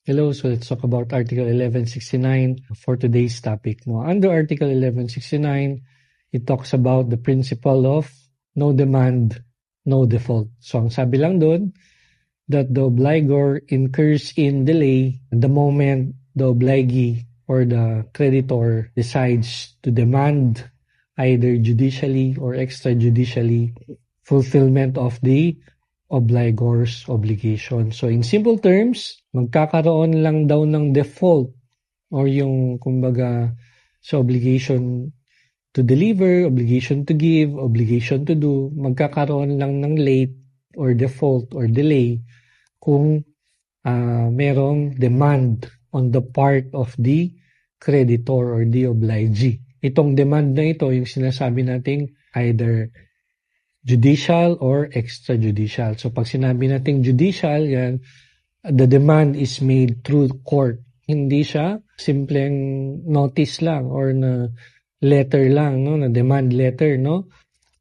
Hello, so let's talk about Article 1169 for today's topic. No, under Article 1169, it talks about the principle of no demand, no default. So ang sabi lang doon, that the obligor incurs in delay the moment the obligee or the creditor decides to demand either judicially or extrajudicially fulfillment of the obligor's obligation. So in simple terms, magkakaroon lang daw ng default or yung kumbaga sa obligation to deliver, obligation to give, obligation to do, magkakaroon lang ng late or default or delay kung merong demand on the part of the creditor or the obligee. Itong demand na ito, yung sinasabi nating either judicial or extrajudicial. So pag sinabi nating judicial, yan, the demand is made through court. Hindi siya simpleng notice lang or na letter lang, no, na demand letter, no?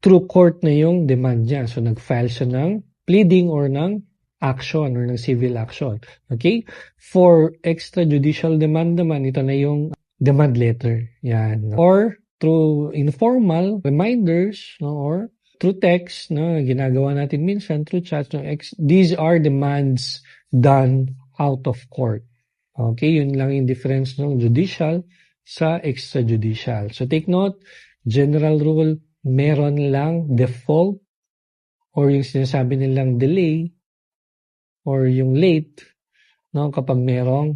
Through court na yung demand niya. So nag-file siya ng pleading or ng action or ng civil action. Okay? For extrajudicial demand naman, ito na yung demand letter. Yan. Or through informal reminders, no, or through text, no, ginagawa natin minsan through chat. No, these are demands done out of court. Okay, yun lang yung difference ng judicial sa extrajudicial. So take note, general rule, meron lang default or yung sinasabi nilang delay or yung late, no, kapag merong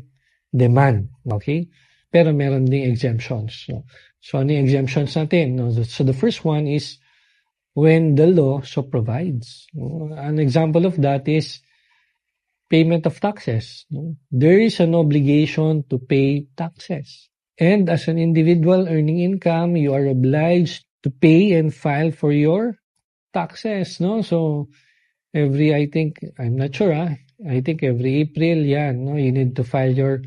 demand. Okay? Pero meron ding exemptions. So ano yung exemptions natin? No? So the first one is when the law so provides. An example of that is payment of taxes. There is an obligation to pay taxes. And as an individual earning income, you are obliged to pay and file for your taxes. No? So every, I think every April yan, no? You need to file your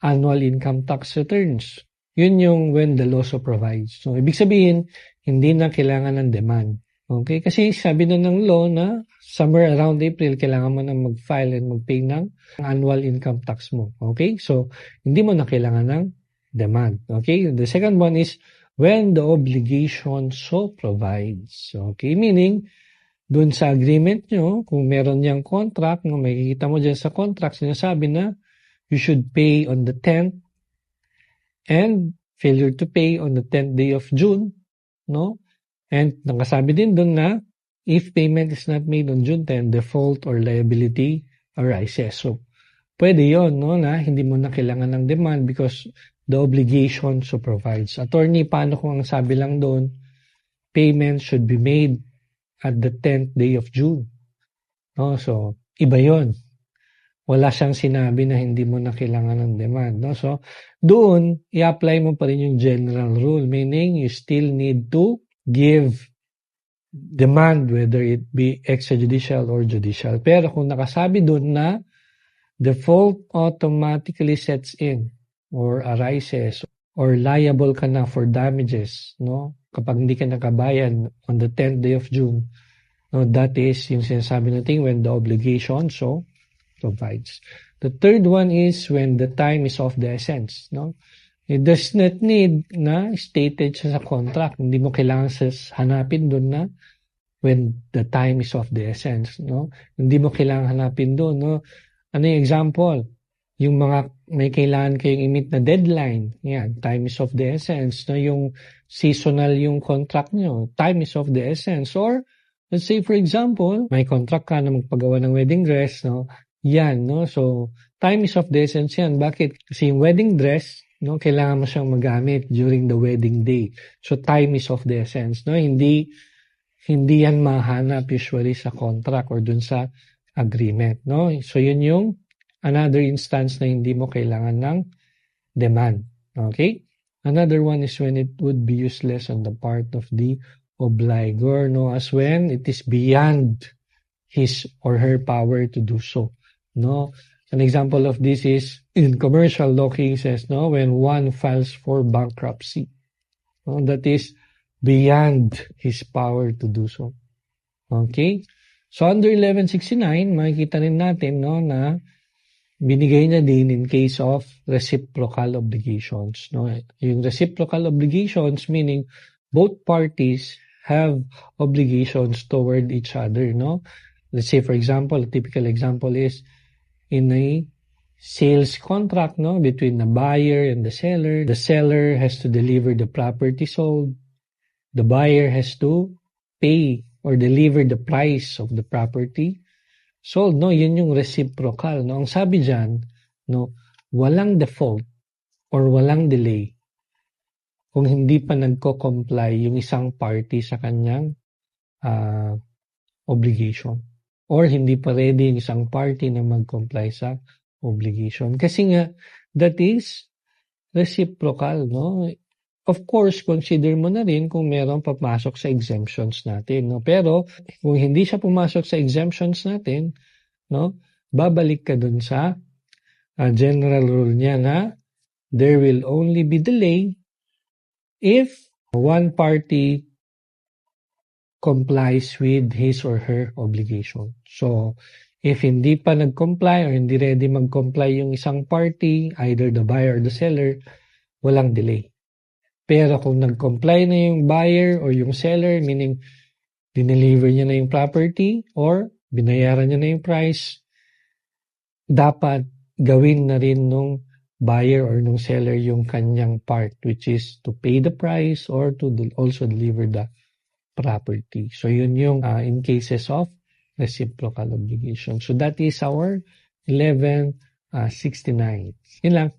annual income tax returns. Yun yung when the law so provides. So ibig sabihin, hindi na kailangan ng demand. Okay? Kasi sabi na ng law na somewhere around April, kailangan mo na mag-file and mag-pay ng annual income tax mo. Okay? So, hindi mo na kailangan ng demand. Okay? The second one is when the obligation so provides. Okay? Meaning, dun sa agreement nyo, kung meron niyang contract, no, makikita mo dyan sa contract, sinasabi na you should pay on the 10th and failure to pay on the 10th day of June, no? And nakasabi din doon na if payment is not made on June 10, default or liability arises. So, pwede yon, no, na hindi mo na kailangan ng demand because the obligation so provides. Attorney, paano kung ang sabi lang doon, payment should be made at the 10th day of June? No? So, iba yon. Wala siyang sinabi na hindi mo na kailangan ng demand. No? So, doon, i-apply mo pa rin yung general rule, meaning you still need to give demand whether it be extrajudicial or judicial. Pero kung nakasabi doon na default automatically sets in or arises or liable ka na for damages, no? Kapag hindi ka nakabayan on the 10th day of June, no, that is yung sinasabi natin when the obligation so provides. The third one is when the time is of the essence, no? It does not need na stated siya sa contract. Hindi mo kailangan hanapin doon na when the time is of the essence, no? Hindi mo kailangan hanapin doon, no? Ano yung example? Yung mga may kailangan kayong i-meet na deadline. Yan, time is of the essence, no? Yung seasonal yung contract nyo, time is of the essence. Or let's say for example, may contract ka na magpagawa ng wedding dress, no? Yan, no? So time is of the essence yan. Bakit? Kasi yung wedding dress, no, kailangan mo siyang magamit during the wedding day. So time is of the essence, no? Hindi yan mahanap usually sa contract or dun sa agreement, no? So yun yung another instance na hindi mo kailangan ng demand. Okay? Another one is when it would be useless on the part of the obligor, no? As when it is beyond his or her power to do so, no? An example of this is in commercial law cases, no, when one files for bankruptcy, no, that is beyond his power to do so. Okay? So under 1169, makikita rin natin, no, na binigay na din in case of reciprocal obligations. No? Yung reciprocal obligations meaning both parties have obligations toward each other. No? Let's say, for example, a typical example is in a sales contract, no, between the buyer and the seller. The seller has to deliver the property sold. The buyer has to pay or deliver the price of the property sold. No, yun yung reciprocal. No, ang sabi diyan, no, walang default or walang delay kung hindi pa nagko-comply yung isang party sa kanyang obligation. Or hindi pa ready yung isang party na mag-comply sa obligation. Kasi nga, that is reciprocal, no? Of course, consider mo na rin kung meron papasok sa exemptions natin, no? Pero, kung hindi siya pumasok sa exemptions natin, no? Babalik ka dun sa general rule niya na there will only be delay if one party complies with his or her obligation. So, if hindi pa nag-comply or hindi ready mag-comply yung isang party, either the buyer or the seller, walang delay. Pero kung nag-comply na yung buyer or yung seller, meaning dineliver niya na yung property or binayaran niya na yung price, dapat gawin na rin nung buyer or nung seller yung kanyang part, which is to pay the price or to also deliver the property. So yun yung in cases of reciprocal obligation. So that is our 1169. Yun lang.